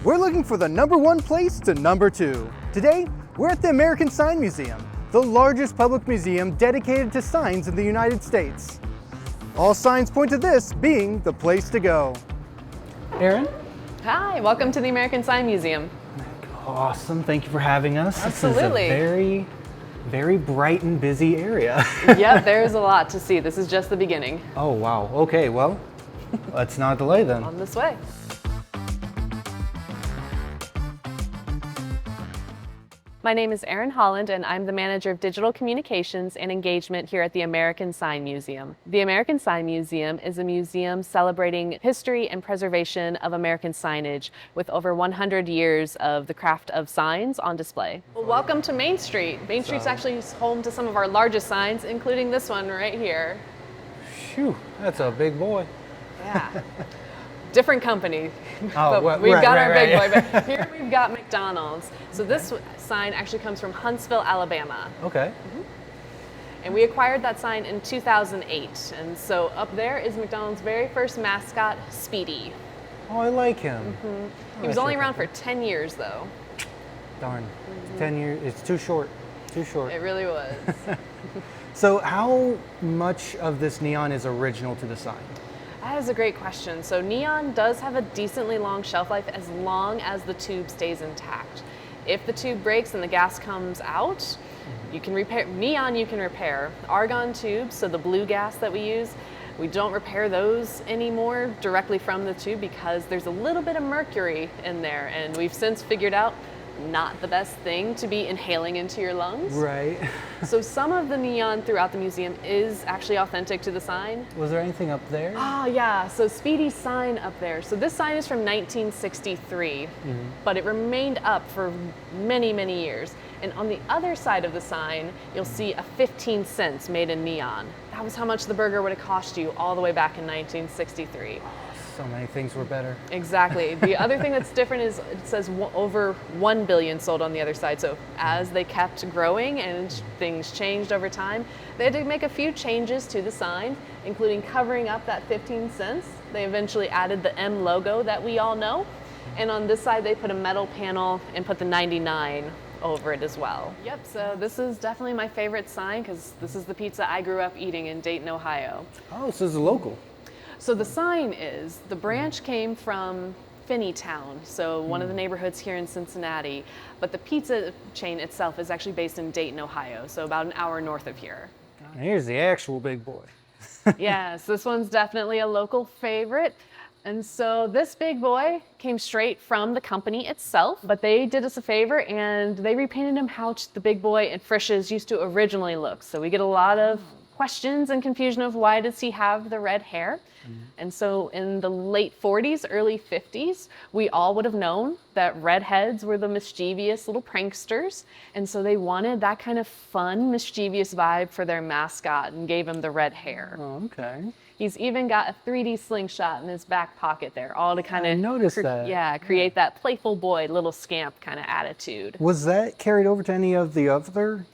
We're looking for the #1 place to #2. Today, we're at the American Sign Museum, the largest public museum dedicated to signs in the United States. All signs point to this being the place to go. Aaron? Hi, welcome to the American Sign Museum. Awesome, thank you for having us. Absolutely. This is a very bright and busy area. Yep, there's a lot to see. This is just the beginning. Oh wow, okay, well, let's not delay then. On this way. My name is Aaron Holland, and I'm the Manager of Digital Communications and Engagement here at the American Sign Museum. The American Sign Museum is a museum celebrating history and preservation of American signage with over 100 years of the craft of signs on display. Well, welcome to Main Street. Main Street's actually home to some of our largest signs, including this one right here. Phew, that's a big boy. Yeah. Different company, Oh, but we've got our big right. boy. But here we've got McDonald's. So this sign actually comes from Huntsville, Alabama. Okay. And we acquired that sign in 2008. And so up there is McDonald's very first mascot, Speedy. Oh, I like him. He was only around for 10 years though. Darn, 10 years, it's too short, too short. It really was. So how much of this neon is original to the sign? That is a great question. So neon does have a decently long shelf life as long as the tube stays intact. If the tube breaks and the gas comes out, you can repair. Neon you can repair. Argon tubes, so the blue gas that we use, we don't repair those anymore directly from the tube because there's a little bit of mercury in there, and we've since figured out not the best thing to be inhaling into your lungs. Right. So some of the neon throughout the museum is actually authentic to the sign. Was there anything up there? Ah, yeah, so Speedy's sign up there. So this sign is from 1963, but it remained up for many, many years. And on the other side of the sign, you'll see a 15 cents made in neon. That was how much the burger would have cost you all the way back in 1963. So many things were better. Exactly. The other thing that's different is it says over 1 billion sold on the other side. So as they kept growing and things changed over time, they had to make a few changes to the sign, including covering up that 15 cents. They eventually added the M logo that we all know. And on this side, they put a metal panel and put the 99 over it as well. Yep, so this is definitely my favorite sign because this is the pizza I grew up eating in Dayton, Ohio. Oh, so this is local. So the sign is, the branch came from Finneytown, so one of the neighborhoods here in Cincinnati, but the pizza chain itself is actually based in Dayton, Ohio, so about an hour north of here. Here's the actual big boy. Yes, this one's definitely a local favorite. And so this big boy came straight from the company itself, but they did us a favor and they repainted him how the big boy and Frisch's used to originally look. So we get a lot of questions and confusion of why does he have the red hair? And so in the late 40s, early 50s, we all would have known that redheads were the mischievous little pranksters. And so they wanted that kind of fun, mischievous vibe for their mascot and gave him the red hair. Oh, okay. He's even got a 3D slingshot in his back pocket there, all to kind of create that playful boy, little scamp kind of attitude. Was that carried over to any of the other?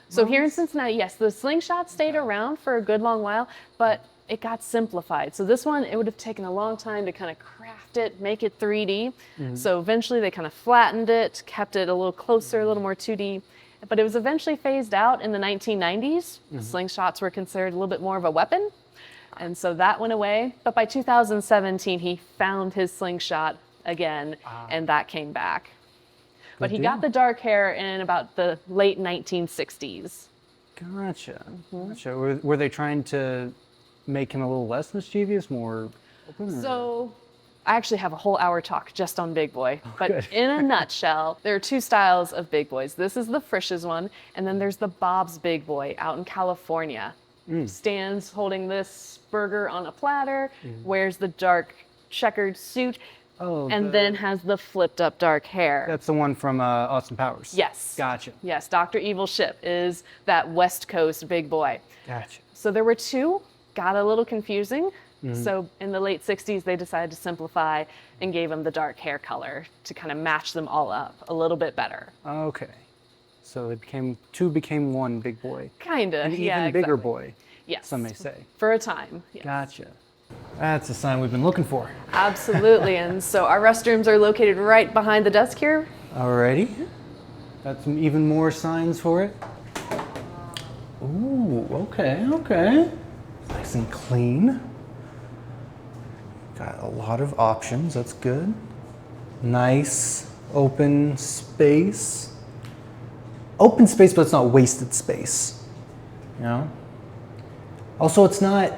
So here in Cincinnati, yes, the slingshot stayed around for a good long while, but it got simplified. So this one, it would have taken a long time to kind of craft it, make it 3D. So eventually they kind of flattened it, kept it a little closer, a little more 2D. But it was eventually phased out in the 1990s. Slingshots were considered a little bit more of a weapon. And so that went away. But by 2017, he found his slingshot again, and that came back. But he got the dark hair in about the late 1960s. Gotcha. Gotcha. Were they trying to make him a little less mischievous, more open? So I actually have a whole hour talk just on Big Boy. But good. in a nutshell, there are two styles of Big Boys. This is the Frisch's one, and then there's the Bob's Big Boy out in California. Stands holding this burger on a platter, wears the dark checkered suit, and then has the flipped up dark hair. That's the one from Austin Powers. Yes. Gotcha. Yes, Dr. Evil Ship is that West Coast Big Boy. Gotcha. So there were two, got a little confusing. So in the late 60s, they decided to simplify and gave him the dark hair color to kind of match them all up a little bit better. Okay. So it two became one big boy. Kinda, An yeah, even bigger exactly. boy, Yes. some may say. For a time, yes. Gotcha. That's the sign we've been looking for. Absolutely, and so our restrooms are located right behind the desk here. Alrighty. Got some even more signs for it. Ooh, okay, okay. Nice and clean. Got a lot of options, that's good. Nice open space. Open space, but it's not wasted space. You know? Also, it's not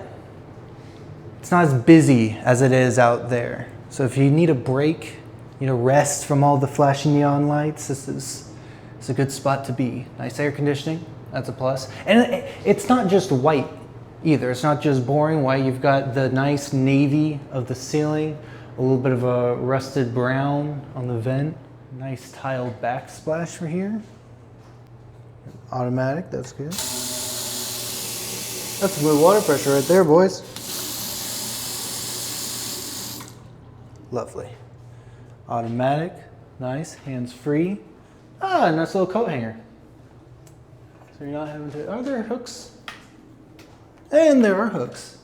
as busy as it is out there. So if you need a break, you know, rest from all the flashing neon lights, it's a good spot to be. Nice air conditioning, that's a plus. And it's not just white either. It's not just boring white. You've got the nice navy of the ceiling, a little bit of a rusted brown on the vent. Nice tiled backsplash for here. Automatic, that's good. That's smooth water pressure right there, boys. Lovely. Automatic, nice, hands-free. Ah, nice little coat hanger. So you're not having to, are there hooks? And there are hooks.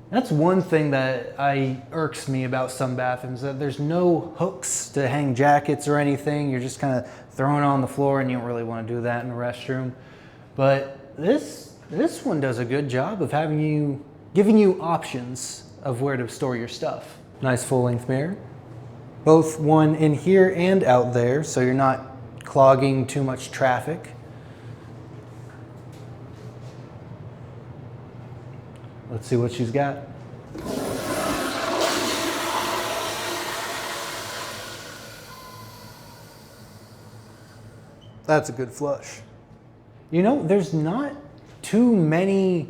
That's one thing that irks me about some bathrooms, that there's no hooks to hang jackets or anything. You're just kind of throwing it on the floor, and you don't really want to do that in a restroom. But this one does a good job of giving you options of where to store your stuff. Nice full-length mirror. Both one in here and out there, so you're not clogging too much traffic. Let's see what she's got. That's a good flush. You know, there's not too many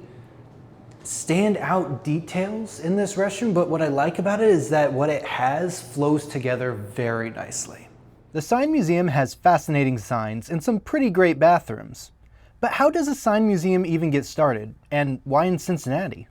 standout details in this restroom, but what I like about it is that what it has flows together very nicely. The Sign Museum has fascinating signs and some pretty great bathrooms. But how does a sign museum even get started, and why in Cincinnati?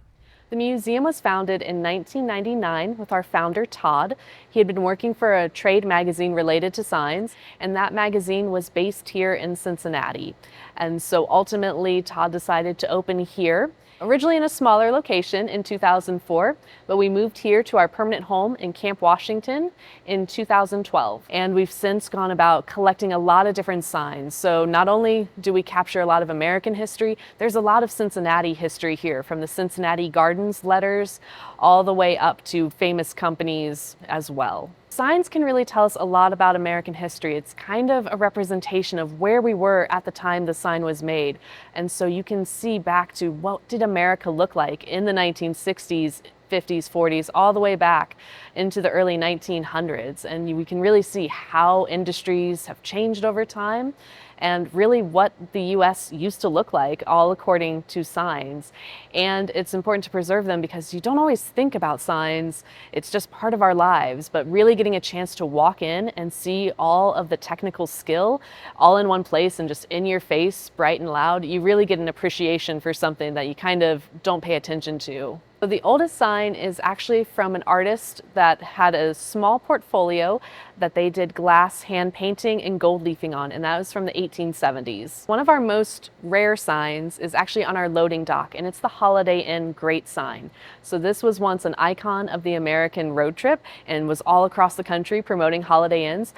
The museum was founded in 1999 with our founder, Todd. He had been working for a trade magazine related to signs, and that magazine was based here in Cincinnati. And so ultimately, Todd decided to open here, originally in a smaller location in 2004, but we moved here to our permanent home in Camp Washington in 2012. And we've since gone about collecting a lot of different signs. So not only do we capture a lot of American history, there's a lot of Cincinnati history here, from the Cincinnati Gardens letters all the way up to famous companies as well. Signs can really tell us a lot about American history. It's kind of a representation of where we were at the time the sign was made. And so you can see back to what did America look like in the 1960s, 50s, 40s, all the way back into the early 1900s. And we can really see how industries have changed over time, and really what the US used to look like, all according to signs. And it's important to preserve them because you don't always think about signs. It's just part of our lives, but really getting a chance to walk in and see all of the technical skill all in one place and just in your face, bright and loud, you really get an appreciation for something that you kind of don't pay attention to. So the oldest sign is actually from an artist that had a small portfolio that they did glass hand painting and gold leafing on, and that was from the 1870s. One of our most rare signs is actually on our loading dock, and it's the Holiday Inn Great sign. So this was once an icon of the American road trip and was all across the country promoting Holiday Inns.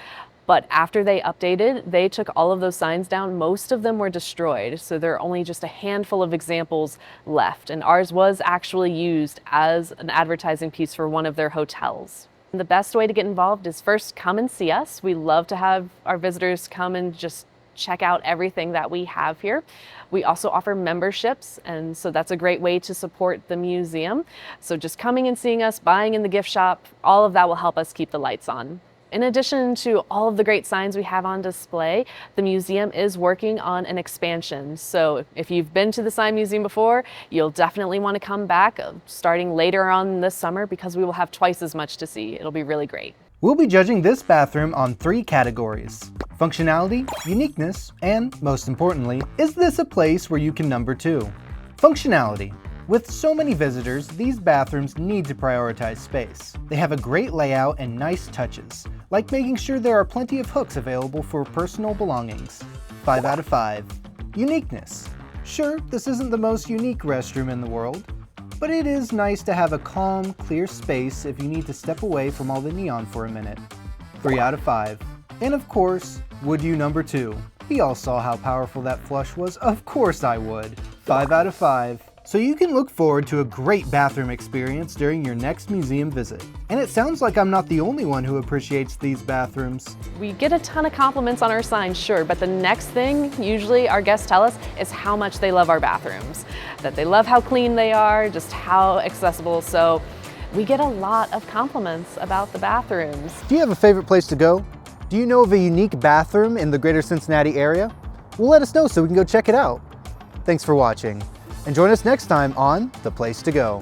But after they updated, they took all of those signs down. Most of them were destroyed, so there are only just a handful of examples left. And ours was actually used as an advertising piece for one of their hotels. The best way to get involved is first come and see us. We love to have our visitors come and just check out everything that we have here. We also offer memberships, and so that's a great way to support the museum. So just coming and seeing us, buying in the gift shop, all of that will help us keep the lights on. In addition to all of the great signs we have on display, the museum is working on an expansion. So if you've been to the Sign Museum before, you'll definitely want to come back starting later on this summer, because we will have twice as much to see. It'll be really great. We'll be judging this bathroom on 3 categories: functionality, uniqueness, and most importantly, is this a place where you can number 2? Functionality. With so many visitors, these bathrooms need to prioritize space. They have a great layout and nice touches, like making sure there are plenty of hooks available for personal belongings. 5 out of 5. Uniqueness. Sure, this isn't the most unique restroom in the world, but it is nice to have a calm, clear space if you need to step away from all the neon for a minute. 3 out of 5. And of course, would you number 2? We all saw how powerful that flush was, of course I would. 5 out of 5. So you can look forward to a great bathroom experience during your next museum visit. And it sounds like I'm not the only one who appreciates these bathrooms. We get a ton of compliments on our signs, sure, but the next thing usually our guests tell us is how much they love our bathrooms. That they love how clean they are, just how accessible. So we get a lot of compliments about the bathrooms. Do you have a favorite place to go? Do you know of a unique bathroom in the greater Cincinnati area? Well, let us know so we can go check it out. Thanks for watching, and join us next time on The Place to Go.